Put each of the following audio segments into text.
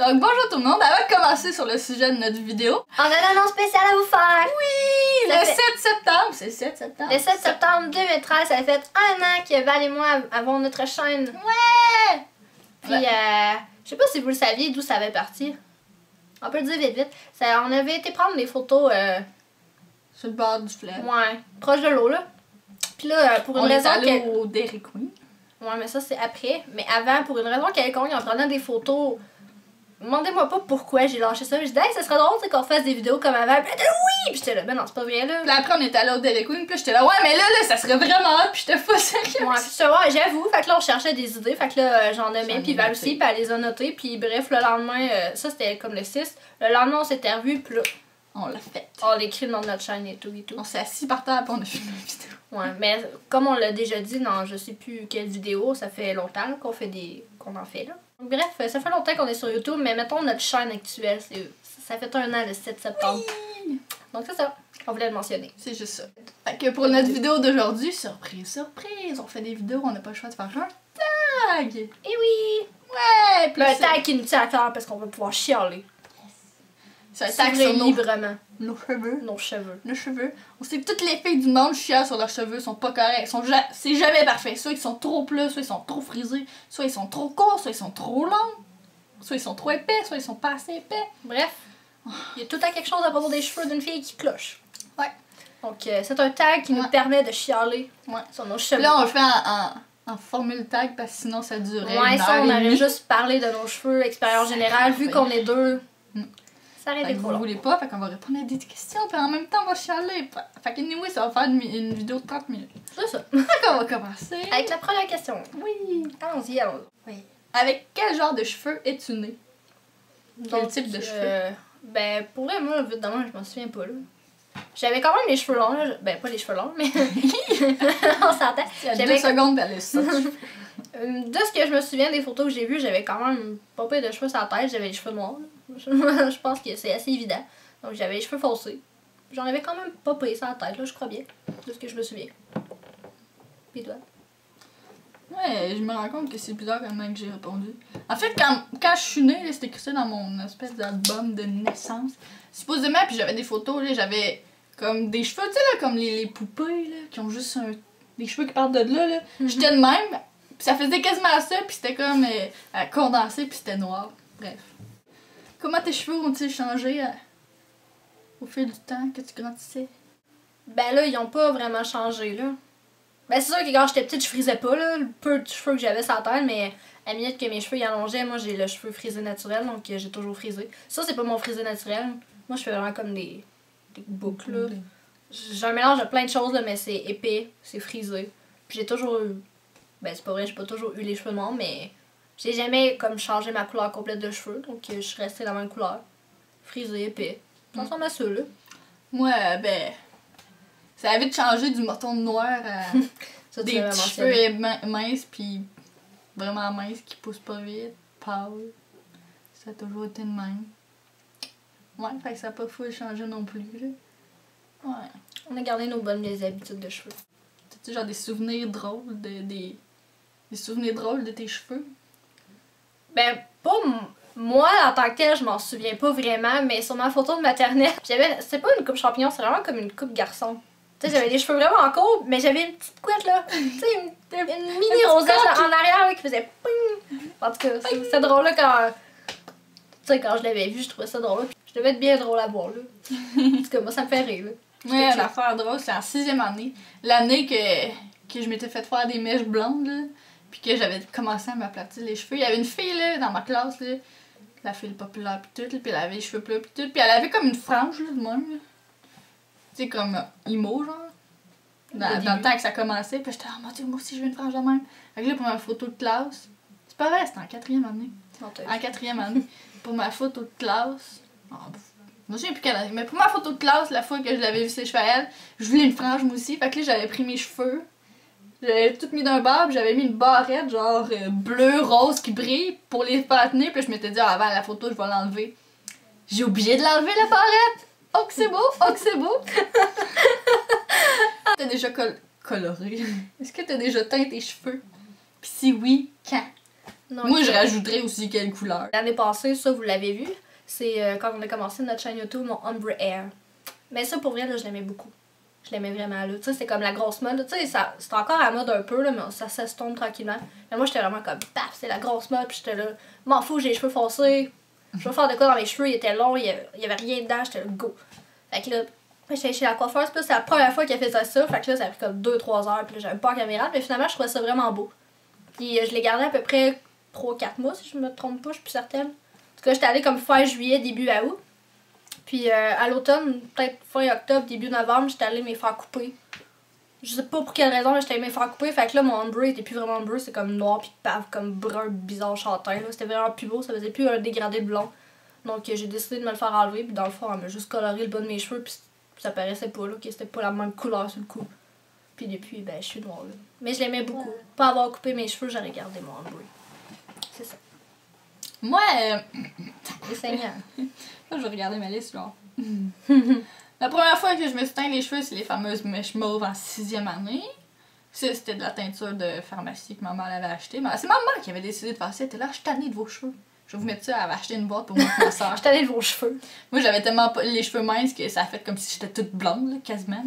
Donc bonjour tout le monde, avant de commencer sur le sujet de notre vidéo, on a une annonce spéciale à vous faire! Oui! Le 7 septembre, c'est 7 septembre? Le 7 septembre 2013, ça fait 1 an que Val et moi avons notre chaîne. Ouais! Puis je sais pas si vous le saviez d'où ça avait parti. On peut le dire vite. On avait été prendre des photos sur le bord du fleuve. Ouais, proche de l'eau là. Puis là, pour une raison au Dairy Queen. Ouais, mais ça c'est après. Mais avant, pour une raison quelconque, en prenant des photos, demandez-moi pas pourquoi j'ai lâché ça. Je disais, hey, ça serait drôle qu'on fasse des vidéos comme avant. Puis elle était là, oui! Puis j'étais là, ben non, c'est pas vrai là. Puis après, on était allé au Dairy Queen. Puis j'étais là, ouais, mais là, ça serait vraiment hot. Puis j'étais pas sérieuse. Ouais, puis ouais, j'avoue. Fait que là, on cherchait des idées. Fait que là, j'en nommais. Puis Val aussi, puis elle les a notées. Puis bref, le lendemain, ça c'était comme le 6. Le lendemain, on s'était revus. Puis là, on l'a fait. On l'écrit dans notre chaîne et tout. On s'est assis par terre. Puis on a filmé une vidéo. Ouais, mais comme on l'a déjà dit dans je sais plus quelle vidéo, ça fait longtemps qu'on fait qu'on en fait là. Donc, bref, ça fait longtemps qu'on est sur YouTube, mais mettons notre chaîne actuelle, ça fait 1 an le 7 septembre. Oui! Donc c'est ça, on voulait le mentionner. C'est juste ça. Fait que pour notre vidéo d'aujourd'hui, surprise, on fait des vidéos, on n'a pas le choix de faire un tag! Et oui! Ouais! Puis un tag qui nous tient à cœur parce qu'on va pouvoir chialer. C'est un tag sur librement. Nos cheveux. Nos cheveux. Nos cheveux. On sait que toutes les filles du monde chialent sur leurs cheveux, sont pas corrects. C'est jamais parfait. Soit ils sont trop plats, soit ils sont trop frisés, soit ils sont trop courts, soit ils sont trop longs, soit ils sont trop épais, soit ils sont pas assez épais. Bref, il y a tout à quelque chose à propos des cheveux d'une fille qui cloche. Ouais. Donc c'est un tag qui nous permet de chialer sur nos cheveux. Là, on le fait en formule tag parce que sinon ça durerait. Ouais, ça, on aurait juste parlé de nos cheveux, expérience générale, vu qu'on est deux. Ça aurait été trop long. Vous voulez pas, fait qu'on va répondre à des questions, puis en même temps, on va chialer. Fait que anyway, ça va faire une vidéo de 30 minutes. C'est ça. Fait qu'on va commencer. Avec la première question. Oui. Allons-y, allons-y. Oui. Avec quel genre de cheveux es-tu né? Quel type de cheveux? Ben, pour vrai, moi, évidemment, je m'en souviens pas, là. J'avais quand même les cheveux longs, là. Ben, pas les cheveux longs, mais... on s'entend. J'avais 2 secondes d'aller ça. De ce que je me souviens des photos que j'ai vues, j'avais quand même pas peur de cheveux sur la tête, j'avais les cheveux noirs. Je pense que c'est assez évident. Donc j'avais les cheveux foncés. J'en avais quand même pas pris sur la tête, là, je crois bien, de ce que je me souviens. Pis toi? Ouais, je me rends compte que c'est bizarre comment que j'ai répondu. En fait, quand je suis née, c'était écrit ça dans mon espèce d'album de naissance. Supposément, puis j'avais des photos, là, j'avais comme des cheveux, tu sais, là, comme les poupées, là, qui ont juste des cheveux qui partent de là. J'étais de même. Puis ça faisait quasiment ça, puis c'était comme condensé, puis c'était noir. Bref. Comment tes cheveux ont-ils changé au fil du temps que tu grandissais? Ben là, ils ont pas vraiment changé, là. Ben c'est sûr que quand j'étais petite, je frisais pas, là, le peu de cheveux que j'avais sur la tête, mais à la minute que mes cheveux y allongeaient, moi j'ai le cheveu frisé naturel, donc j'ai toujours frisé. Ça, c'est pas mon frisé naturel. Moi, je fais vraiment comme des boucles, là. J'ai un mélange de plein de choses, là, mais c'est épais, c'est frisé. Puis j'ai toujours eu... Ben c'est pas vrai, j'ai pas toujours eu les cheveux noirs, mais j'ai jamais comme changé ma couleur complète de cheveux, donc je suis restée la même couleur. Frisé, épais. Ça ressemble à ça, là. Moi, ben... Ça a vite changé du mouton noir à ça, des petits cheveux minces, puis vraiment minces, qui poussent pas vite, pâles. Ça a toujours été de même. Ouais, fait que ça a pas fou changé non plus, là. Ouais. On a gardé nos bonnes vieilles habitudes de cheveux. T'as-tu genre des souvenirs drôles des souvenirs drôles de tes cheveux? Ben, pas moi, en tant que telle, je m'en souviens pas vraiment, mais sur ma photo de maternelle, c'était pas une coupe champignon, c'est vraiment comme une coupe garçon. Tu sais, j'avais les cheveux vraiment courts, mais j'avais une petite couette là, tu sais, une mini rosette en arrière là, qui faisait ping. En tout cas, c'est drôle là quand... Tu sais, quand je l'avais vu, je trouvais ça drôle. Puis je devais être bien drôle à voir là. En tout cas, moi, ça me fait rire là. Ouais, l'affaire drôle, c'est en 6e année. L'année que je m'étais fait faire des mèches blondes, là, puis que j'avais commencé à m'aplatir les cheveux. Il y avait une fille, là, dans ma classe, là, la fille populaire, pis tout, là, puis elle avait les cheveux plats, pis tout, puis elle avait comme une frange, là, de même, là. Tu sais, comme imo, genre. Dans le temps que ça commençait, puis j'étais, oh mon Dieu, moi aussi, je veux une frange de même. Fait que là, pour ma photo de classe, c'est pas vrai, c'était en 4e année. En 4e année. Pour ma photo de classe, je me souviens plus quelle année, mais pour ma photo de classe, la fois que je l'avais vu ses cheveux à elle, je voulais une frange moi aussi, fait que là j'avais pris mes cheveux, j'avais tout mis d'un bord, puis j'avais mis une barrette genre bleu, rose qui brille pour les faire tenir, puis je m'étais dit avant la photo je vais l'enlever. J'ai oublié de l'enlever la barrette! Oh que c'est beau! Oh que c'est beau! T'as déjà coloré? Est-ce que t'as déjà teint tes cheveux? Pis si oui, quand? Donc, Moi, je rajouterais aussi quelle couleur. L'année passée, ça, vous l'avez vu, c'est quand on a commencé notre chaîne YouTube, mon Ombre Air. Mais ça, pour vrai, là, je l'aimais beaucoup. Je l'aimais vraiment, là. Tu sais, c'est comme la grosse mode. Tu sais, c'est encore à la mode un peu, là, mais ça s'estompe tranquillement. Mais moi, j'étais vraiment comme, paf, c'est la grosse mode, puis j'étais là, m'en fous, j'ai les cheveux foncés. Je veux faire de quoi dans mes cheveux, ils étaient longs, il y avait rien dedans, j'étais là, go. Fait que là, j'étais chez la coiffeuse, puis c'est la première fois qu'elle faisait ça, fait que là, ça a pris comme 2-3 heures, puis là, j'avais pas la caméra, mais finalement, je trouvais ça vraiment beau. Puis je l'ai gardé à peu près 3-4 mois, si je me trompe pas, je suis plus certaine. En tout cas, j'étais allée comme fin juillet, début à août. Puis à l'automne, peut-être fin octobre, début novembre, j'étais allée me faire couper. Je sais pas pour quelle raison, mais j'étais allée me faire couper. Fait que là, mon ombre était plus vraiment bleu, c'est comme noir, puis paf, comme brun, bizarre, châtain. C'était vraiment plus beau, ça faisait plus un dégradé de blond. Donc j'ai décidé de me le faire enlever, puis dans le fond, elle m'a juste coloré le bas de mes cheveux, puis ça paraissait pas, là, que c'était pas la même couleur sur le cou. Puis depuis, ben, je suis noire, là. Mais je l'aimais beaucoup. Ouais. Pas avoir coupé mes cheveux, j'aurais gardé mon ombre. C'est ça. Moi, C'est saignant. je vais regarder ma liste, genre. La première fois que je me suis teint les cheveux, c'est les fameuses mèches mauves en 6e année. Ça, c'était de la teinture de pharmacie que maman avait achetée. C'est maman qui avait décidé de faire ça. Elle était là, je suis tannée de vos cheveux. Je vais vous mettre ça, elle avait acheté une boîte pour moi et ma soeur. Je suis tannée de vos cheveux. Moi, j'avais tellement pas les cheveux minces que ça a fait comme si j'étais toute blonde, là, quasiment.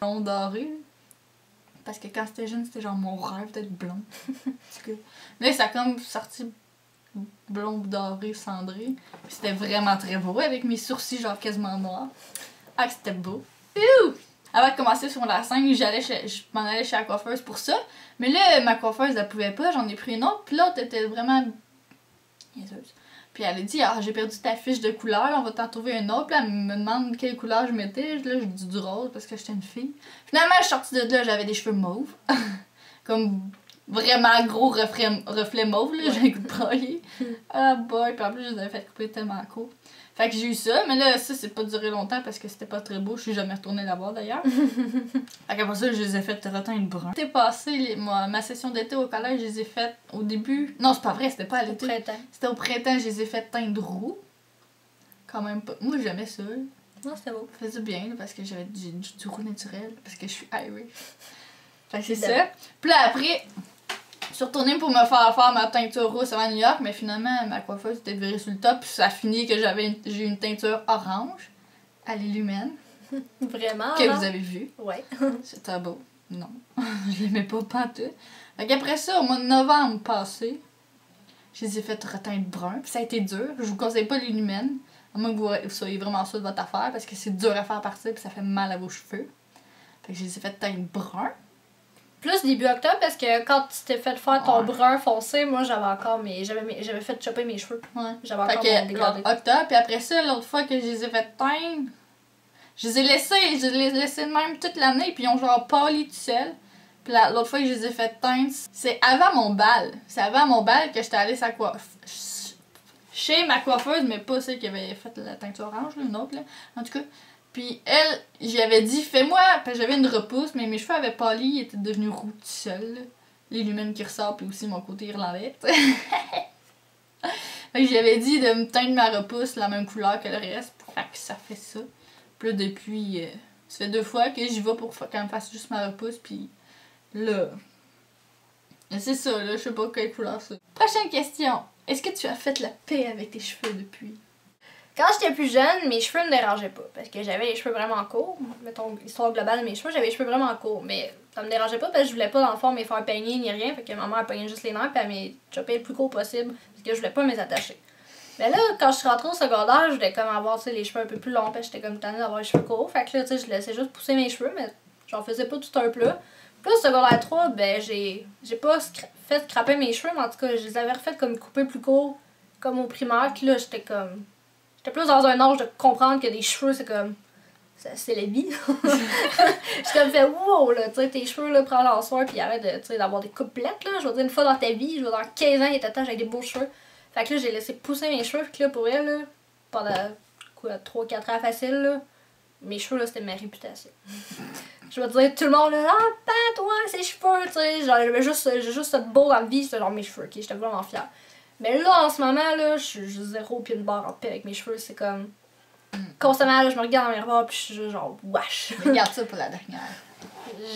Blonde dorée. Parce que quand j'étais jeune, c'était genre mon rêve d'être blonde. Là, ça a comme sorti blonde dorée, cendrée. C'était vraiment très beau avec mes sourcils genre quasiment noirs. Ah, c'était beau. Ouh! Avant de commencer sur la scène, je m'en allais chez la coiffeuse pour ça. Mais là, ma coiffeuse, elle pouvait pas, j'en ai pris une autre. Puis l'autre était vraiment niaiseuse. Puis elle a dit, ah, j'ai perdu ta fiche de couleur, on va t'en trouver une autre. Puis elle me demande quelle couleur je mettais. Là, je dis du rose parce que j'étais une fille. Finalement, je suis sortie de là, j'avais des cheveux mauves. Comme vraiment gros reflet mauve, là, j'ai un coup de broyer. Ah boy, puis en plus, je les avais fait couper tellement court. Fait que j'ai eu ça, mais là, ça, c'est pas duré longtemps parce que c'était pas très beau. Je suis jamais retournée là-bas d'ailleurs. Fait qu'après ça, je les ai fait reteindre brun. L'été passé, ma session d'été au collège, je les ai faites au début. Non, c'est pas vrai, c'était pas à l'été. C'était au printemps, je les ai fait teindre roux. Quand même pas. Moi, j'aimais ça. Non, c'était beau. Ça faisait bien, là, parce que j'avais du roux naturel, parce que je suis Irish. Fait que c'est ça. Puis là, après, je suis retournée pour me faire ma teinture rousse avant New York, mais finalement, ma coiffeuse était virée sur le top, puis ça a fini que j'ai une teinture orange à l'illumène. Vraiment? Que vous avez vu. Ouais. C'était beau. Non. Je l'aimais pas pantoute. Fait qu'après ça, au mois de novembre passé, je les ai fait reteindre brun, puis ça a été dur. Je vous conseille pas l'illumène, à moins que vous soyez vraiment sûr de votre affaire, parce que c'est dur à faire partir, puis ça fait mal à vos cheveux. Fait que je les ai fait teindre brun. Plus début octobre, parce que quand tu t'es fait faire ton brun foncé, moi j'avais encore j'avais fait chopper mes cheveux. Ouais. J'avais encore mon dégradé. Octobre, puis après ça, l'autre fois que je les ai fait teindre, je les ai laissés de même toute l'année, puis ils ont genre pâli tout seul. Puis l'autre fois que je les ai fait teindre, c'est avant mon bal. C'est avant mon bal que j'étais allée chez ma coiffeuse, mais pas celle qui avait fait la teinture orange, là, une autre, là. En tout cas. Puis elle, j'y avais dit, fais-moi, parce que j'avais une repousse, mais mes cheveux avaient pâli, ils étaient devenus roux tout seuls. Les lumens qui ressortent, puis aussi mon côté irlandais. Fait que j'y avais dit de me teindre ma repousse la même couleur que le reste. Fait que ça fait ça. Puis là, depuis, ça fait 2 fois que j'y vais pour qu'elle me fasse juste ma repousse, puis là. C'est ça, là, je sais pas quelle couleur c'est. Prochaine question. Est-ce que tu as fait la paix avec tes cheveux depuis? Quand j'étais plus jeune, mes cheveux me dérangeaient pas. Parce que j'avais les cheveux vraiment courts. Mettons, l'histoire globale de mes cheveux, j'avais les cheveux vraiment courts. Mais ça me dérangeait pas parce que je voulais pas, dans le fond, me faire peigner ni rien. Fait que maman a peigné juste les nerfs puis elle m'a chopé le plus court possible. Parce que je voulais pas me les attacher. Mais là, quand je suis rentrée au secondaire, je voulais comme avoir les cheveux un peu plus longs. Parce que j'étais comme tannée d'avoir les cheveux courts. Fait que là, tu sais, je laissais juste pousser mes cheveux. Mais j'en faisais pas tout un plat. Puis au secondaire 3, ben, j'ai pas fait scraper mes cheveux. Mais en tout cas, je les avais refait comme couper plus court. Comme au primaire. Puis là, j'étais comme. J'étais plus dans un âge de comprendre que des cheveux, c'est comme. C'est la vie. J'étais comme fait, wow, là, tu sais, tes cheveux, là, prends leur soir, puis arrête d'avoir des coupelettes, là. Je veux dire, une fois dans ta vie, je veux dire, dans 15 ans, ils t'attachent avec des beaux cheveux. Fait que là, j'ai laissé pousser mes cheveux, puis là, pour elle, là, pendant, quoi, 3-4 ans facile, là, mes cheveux, là, c'était ma réputation. Je veux dire, tout le monde, là, ah, ben, toi, ces cheveux, tu sais, genre, j'ai juste ce beau dans la vie, c'était genre mes cheveux, ok, j'étais vraiment fière. Mais là, en ce moment, là, je suis zéro pied de barre en paix avec mes cheveux. C'est comme. Constamment, là, je me regarde dans mes miroir puis je suis juste genre, wesh. Regarde ça pour la dernière.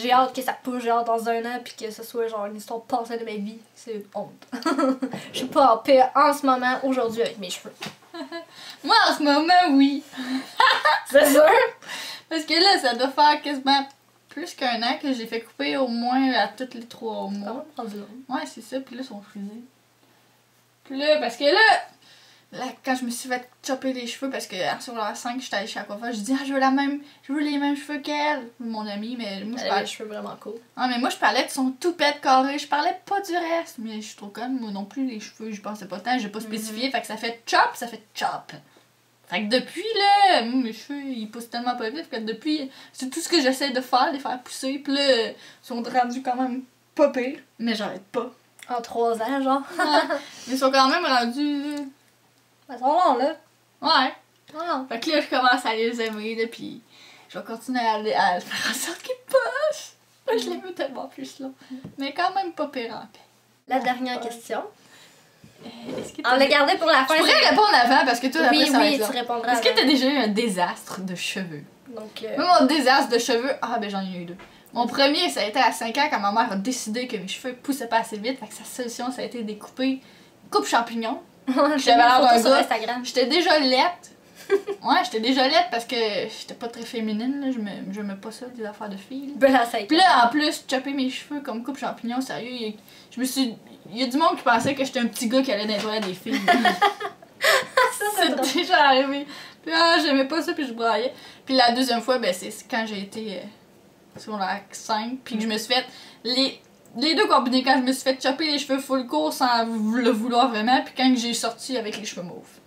J'ai hâte que ça pousse, j'ai hâte dans un an, puis que ce soit genre une histoire passée de ma vie. C'est une honte. Je suis pas en paix en ce moment, aujourd'hui, avec mes cheveux. Moi, en ce moment, oui. C'est sûr? Parce que là, ça doit faire quasiment plus qu'un an que j'ai fait couper au moins à tous les 3 mois. Ouais, c'est ça. Puis là, ils sont frisés. Puis là, parce que là, quand je me suis fait chopper les cheveux, parce que en secondaire 5, j'étais allée chez la coiffeuse, je dis ah, je veux les mêmes cheveux qu'elle. Mon amie, mais moi, je Elle avait parlais. les cheveux vraiment cool. Ah, mais moi, je parlais de son toupette carré. Je parlais pas du reste. Mais je suis trop conne, moi non plus, les cheveux, je pensais pas tant. J'ai pas spécifié. Fait que ça fait chop, ça fait chop. Fait que depuis, là, moi, mes cheveux, ils poussent tellement pas vite que depuis, c'est tout ce que j'essaie de faire, les faire pousser. Puis là, ils sont rendus quand même pas pires. Mais j'arrête pas. En 3 ans, genre. Ouais. Ils sont quand même rendus, là. Ils sont longs, là. Ouais. Ah. Fait que là, je commence à les aimer, là, puis je vais continuer à faire en sorte qu'ils poussent. Moi, je les veux tellement plus longs. Mais quand même pas pire en paix. La dernière question. Est-ce que On l'a gardé pour la fin. Je pourrais répondre avant parce que toi, après, Oui, ça va oui, être long. tu répondras Est-ce que avant. t'as déjà eu un désastre de cheveux? Donc, Moi, mon désastre de cheveux, ah ben j'en ai eu 2. Mon premier, ça a été à 5 ans quand ma mère a décidé que mes cheveux poussaient pas assez vite. Fait que sa solution, ça a été de les couper coupe champignon. j'avais l'air d'un sur gars. Instagram. J'étais déjà laite. Ouais, j'étais déjà laite parce que j'étais pas très féminine, là. J'aimais pas ça, des affaires de filles. Là. Ben, à 5 Puis là, en plus, chopper mes cheveux comme coupe champignon, sérieux, il y a du monde qui pensait que j'étais un petit gars qui allait dans les toilettes des filles. Ça, c'est drôle. C'est déjà arrivé. Puis j'aimais pas ça, puis je braillais. Puis la deuxième fois, ben c'est quand j'ai été sur la 5, puis que je me suis fait les deux combinés, quand je me suis fait chopper les cheveux full court sans le vouloir vraiment, puis quand j'ai sorti avec les cheveux mauves.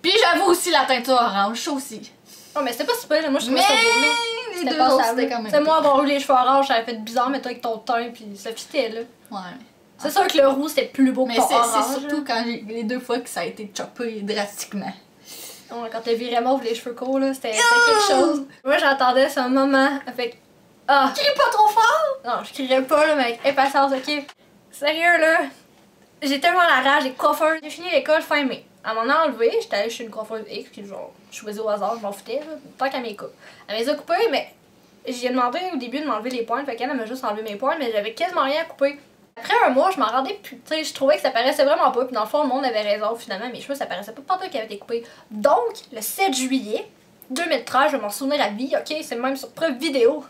Puis j'avoue aussi la teinture orange, ça aussi. Oh, mais c'était pas super, moi je trouvais Mais ça beau, là. les C'était deux pas autres, ça. c'était quand même. Tu sais, moi, avoir eu les cheveux orange, ça avait fait bizarre, mais toi avec ton teint, puis ça fitait, là. Ouais. C'est sûr que le roux, c'était plus beau que Mais ton c'est orange. surtout quand les deux fois que ça a été choppé drastiquement. Ouais, quand t'as viré mauve les cheveux courts, là, c'était quelque chose. Moi, j'attendais ce moment avec. Ah! Crie pas trop fort! Non, je crierais pas, là, mais avec impatience, ok? Sérieux, là? J'ai tellement la rage des coiffeurs. J'ai fini l'école fin mai. Elle m'en a enlevé, j'étais allée chez une coiffeuse X, qui genre, je choisis au hasard, je m'en foutais, là, tant qu'elle m'écoute. Elle me les a coupés, mais j'ai demandé au début de m'enlever les pointes, fait qu'elle m'a juste enlevé mes pointes, mais j'avais quasiment rien à couper. Après un mois, je m'en rendais plus, tu sais, je trouvais que ça paraissait vraiment pas, puis dans le fond, le monde avait raison, finalement, mes cheveux, ça paraissait pas partout qu'ils avaient été coupés. Donc, le 7 juillet 2013, je vais m'en souvenir à vie, ok, c'est même sur preuve vidéo.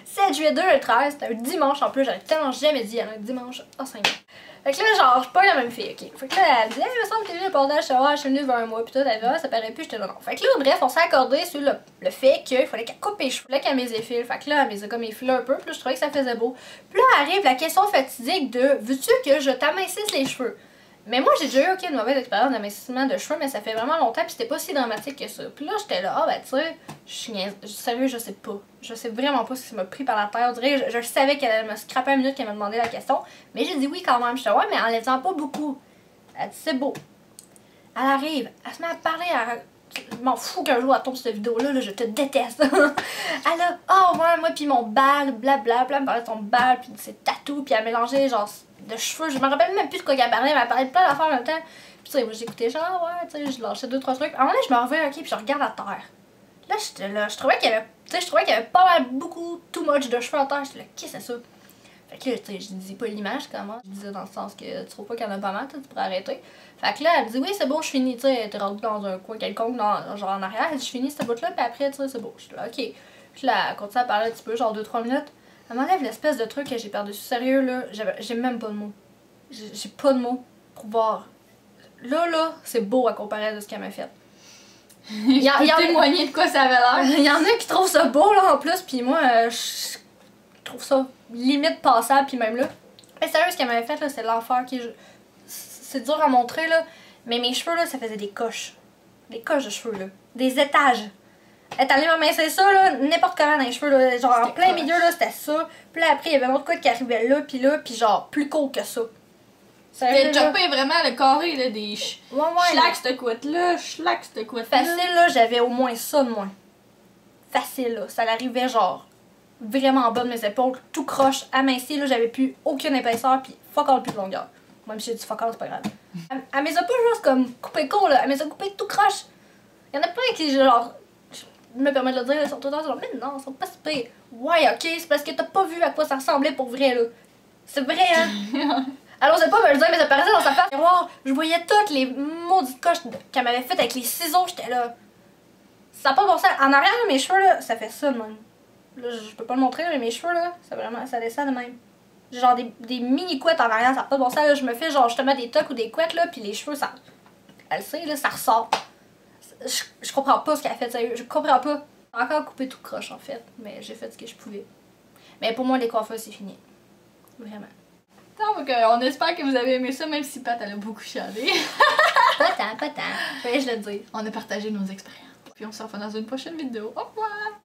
7 juillet 2013, c'était un dimanche en plus, j'avais tellement jamais dit, un dimanche, oh 5 ans. Fait que là, genre, je suis pas la même fille, ok. Fait que là, elle dit, hey, il me semble que t'es venu le portage, je suis venue vers un mois, pis tout, elle dit, ah, ça paraît plus, j'étais là, non. Fait que là, bref, on s'est accordé sur le fait qu'il fallait qu'elle coupe mes cheveux, là, qu'elle me les effile. Fait que là, elle me les a comme effilés un peu, puis là, je trouvais que ça faisait beau. Puis là, arrive la question fatidique de, veux-tu que je t'amincisse les cheveux? Mais moi, j'ai déjà eu, ok, une mauvaise expérience d'amincissement de cheveux, mais ça fait vraiment longtemps, puis c'était pas si dramatique que ça. Puis là, j'étais là, ah, ben, tu sais, sérieux, je sais pas. Je sais vraiment pas ce qui m'a pris par la terre. On dirait, je savais qu'elle allait me scraper une minute qu'elle m'a demandé la question, mais j'ai dit oui quand même. J'étais, ouais, mais en les faisant pas beaucoup. Elle dit, c'est beau. Elle arrive, elle se met à parler, je m'en fous qu'un jour elle tombe cette vidéo-là, là, je te déteste. Elle a, oh, ouais, moi, puis mon bal, blablabla, elle me parlait de son bal, puis de ses tatous, puis elle mélangeait, genre, de cheveux, je me rappelle même plus de quoi elle parlait, mais elle parlait de plein d'affaires en même temps. Puis tu sais, moi j'écoutais genre, ouais, tu sais, je lâchais 2-3 trucs. À un moment donné, je me reviens, ok, puis je regarde à terre. Là, j'étais là, je trouvais qu'il y avait, tu sais, je trouvais qu'il y avait pas mal beaucoup, too much de cheveux à terre. J'étais là, qu'est-ce que c'est ça? Fait que là, tu sais, je disais pas l'image, comment. Je disais dans le sens que tu trouves pas qu'il y en a pas mal, tu pourrais arrêter. Fait que là, elle me dit, oui, c'est bon, je finis, tu sais, elle était rendue dans un coin quelconque, genre en arrière, elle dit, je finis cette bout-là, puis après, tu sais, c'est beau. J'étais là, ok. Puis là, elle continue à parler un petit peu, genre 2-3 minutes. Elle m'enlève l'espèce de truc que j'ai par-dessus. Sérieux, là, j'ai même pas de mots. J'ai pas de mots pour voir. Là, c'est beau à comparer de ce qu'elle m'a fait. Il y a témoigné de quoi ça avait l'air. Il y en a qui trouvent ça beau, là, en plus, puis moi, je trouve ça limite passable, puis même là. Mais sérieux, ce qu'elle m'avait fait, là, c'est l'enfer. C'est dur à montrer, là. Mais mes cheveux, là, ça faisait des coches. Des coches de cheveux, là. Des étages. Elle est allée m'amincer ça, là, n'importe comment dans les cheveux, là. Genre, en plein milieu, là, c'était ça. Puis là, après, il y avait un autre quoi qui arrivait là, puis genre, plus court que ça. T'as chopé vraiment le carré, là, des schlack cette couette-là, schlack cette couette-là. Facile, là, j'avais au moins ça de moins. Facile, là. Ça l'arrivait, genre, vraiment en bas de mes épaules, tout croche, aminci, là, j'avais plus aucune épaisseur, puis fuck all plus de longueur. Même si j'ai dit fuck all, c'est pas grave. Elle me les a pas juste comme coupé court, là. Elle me les a coupé tout croche. Il y en a plein qui, genre, je me permets de le dire, ils sont tout le temps genre, mais non, ils sont pas si pires. Ouais, ok, c'est parce que t'as pas vu à quoi ça ressemblait pour vrai, là. C'est vrai, hein? Alors, c'est pas me le dire, mais ça paraissait dans sa face miroir. Je voyais toutes les maudites coches qu'elle m'avait faites avec les ciseaux, j'étais là. Ça n'a pas de bon sens. En arrière, là, mes cheveux, là, ça fait ça de même. Là, je peux pas le montrer, mais mes cheveux, là, ça descend de même. J'ai genre des mini couettes en arrière, ça n'a pas de bon sens. Là, je me fais genre justement des tocs ou des couettes, là, puis les cheveux, ça. Elle sait, là, ça ressort. Je comprends pas ce qu'elle a fait, sérieux. Je comprends pas. Encore coupé tout croche, en fait. Mais j'ai fait ce que je pouvais. Mais pour moi, les coiffeurs, c'est fini. Vraiment. Donc, on espère que vous avez aimé ça, même si Pat, elle a beaucoup chialé. Pas tant, pas tant. Fallait que je le dise. On a partagé nos expériences. Puis on se revoit dans une prochaine vidéo. Au revoir!